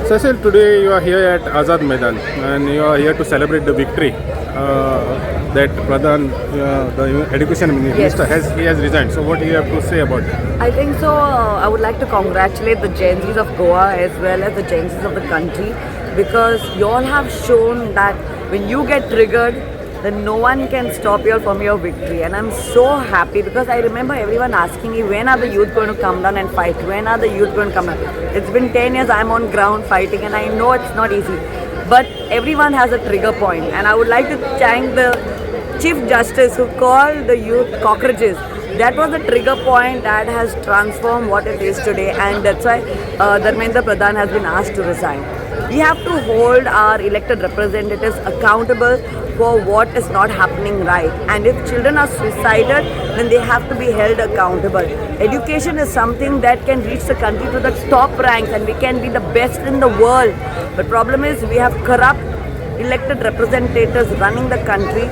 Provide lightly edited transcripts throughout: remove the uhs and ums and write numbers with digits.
Cecil, today you are here at Azad Maidan and you are here to celebrate the victory that Pradhan, the education minister, he has resigned. So what do you have to say about it? I think so. I would like to congratulate the Gen Zs of Goa as well as the Gen Zs of the country, because you all have shown that when you get triggered, then no one can stop you from your victory. And I'm so happy because I remember everyone asking me, when are the youth going to come down and fight? When are the youth going to come down? It's been 10 years I'm on ground fighting, and I know it's not easy. But everyone has a trigger point, and I would like to thank the Chief Justice who called the youth cockroaches. That was the trigger point that has transformed what it is today, and that's why Dharmendra Pradhan has been asked to resign. We have to hold our elected representatives accountable for what is not happening right. And if children are suicided, then they have to be held accountable. Education is something that can reach the country to the top ranks, and we can be the best in the world. But problem is we have corrupt elected representatives running the country,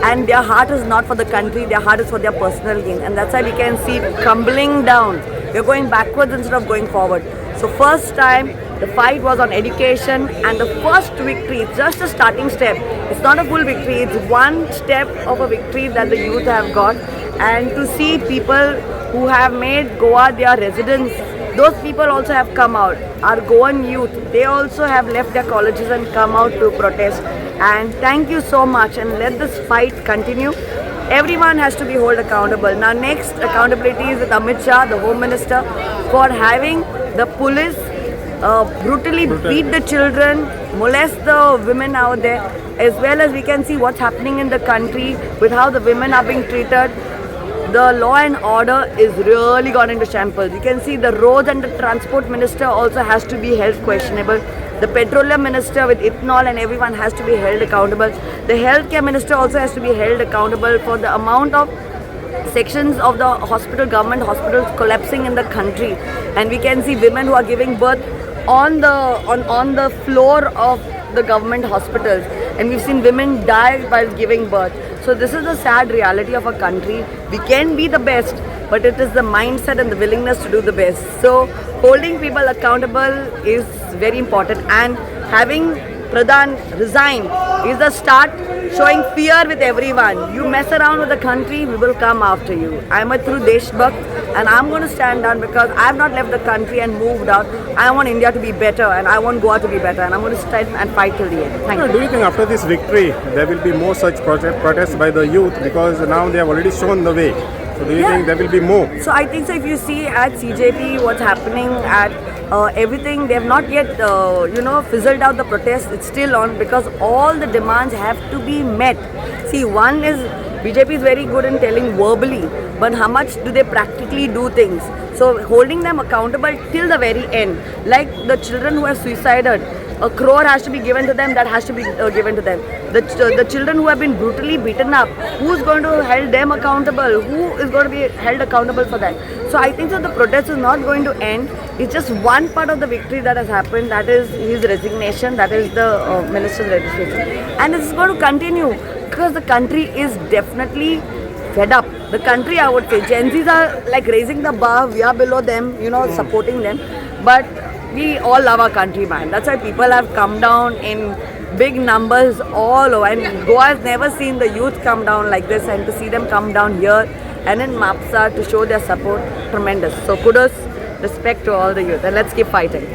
and their heart is not for the country, their heart is for their personal gain, and that's why we can see it crumbling down. We're going backwards instead of going forward. So first time the fight was on education, and the first victory, it's just a starting step. It's not a full victory, it's one step of a victory that the youth have got. And to see people who have made Goa their residence, those people also have come out. Our Goan youth, they also have left their colleges and come out to protest. And thank you so much, and let this fight continue. Everyone has to be held accountable. Now next accountability is with Amit Shah, the Home Minister, for having the police brutally beat the children, molest the women out there, as well as we can see what's happening in the country with how the women are being treated. The law and order is really gone into shambles. You can see the roads and the transport minister also has to be held questionable. The petroleum minister with ethanol and everyone has to be held accountable. The healthcare minister also has to be held accountable for the amount of sections of the government hospitals collapsing in the country. And we can see women who are giving birth on the floor of the government hospitals, and we've seen women die while giving birth. So this is the sad reality of a country. We can be the best, but it is the mindset and the willingness to do the best. So holding people accountable is very important, and having Pradhan resign is the start showing fear with everyone. You mess around with the country, we will come after you. I'm a true Deshbhakt, and I'm going to stand down because I have not left the country and moved out. I want India to be better, and I want Goa to be better, and I'm going to stand and fight till the end. Thank you. Do you think after this victory there will be more such protests by the youth, because now they have already shown the way? So do you think there will be more? So I think so. If you see at CJP what's happening at everything, they have not yet fizzled out the protest. It's still on because all the demands have to be met. See, one is BJP is very good in telling verbally, but how much do they practically do things? So holding them accountable till the very end, like the children who have suicided, a crore has to be given to them, that has to be given to them. The children who have been brutally beaten up, who's going to hold them accountable? Who is going to be held accountable for that? So I think that the protest is not going to end. It's just one part of the victory that has happened, that is his resignation, that is the minister's registration. And it's going to continue because the country is definitely fed up. The country, I would say, Gen Zs are like raising the bar, we are below them, supporting them. But we all love our country, man. That's why people have come down in big numbers all over. And Goa has never seen the youth come down like this, and to see them come down here and in Mapsa to show their support, tremendous. So kudos, respect to all the youth, and let's keep fighting.